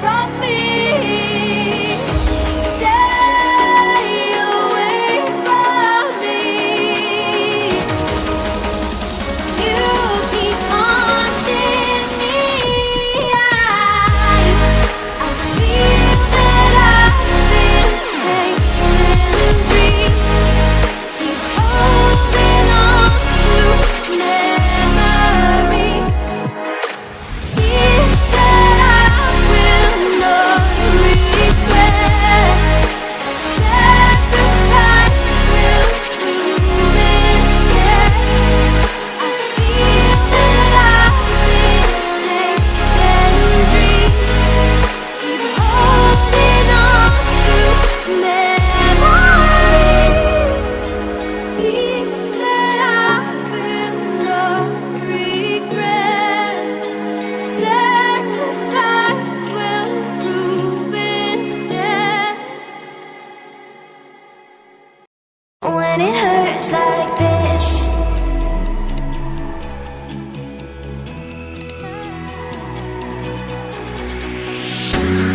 from me. Stay away from me. You keep haunting me. I feel that I've been chasing dreams. Keep holding on to memories. Tears that I will not regret. Sacrifice will prove instead. I feel that I've been chasing dreams. Keep holding on to memories. Tears that I will not regret. Sacrifice will prove instead. When it hurts like this,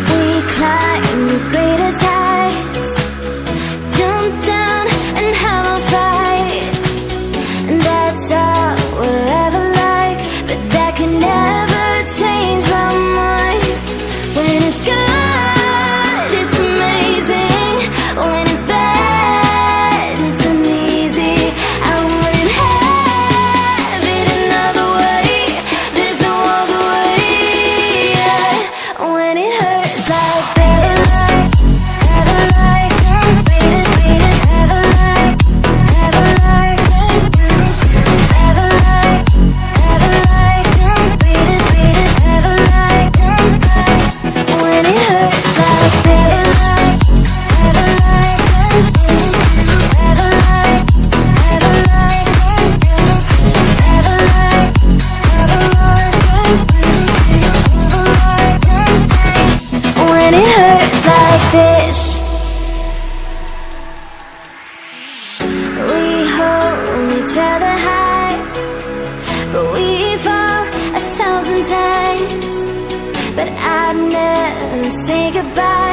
we climb the greatest heights, jump down and have a fight. And that's all we'll ever like, but that can never change my mind. When it's good, it's amazing. When it's bad, it's uneasy. I wouldn't have it another way. There's no other way. When it hurts like this, have a like, beat it, have a like, have a like, have a like, have a like, beat it, have a like. When it hurts like this, have a like, have a like, have a like, have a like, have a like. When it hurts like this, we hold each other high, but we fall 1,000 times. But I'd never say goodbye.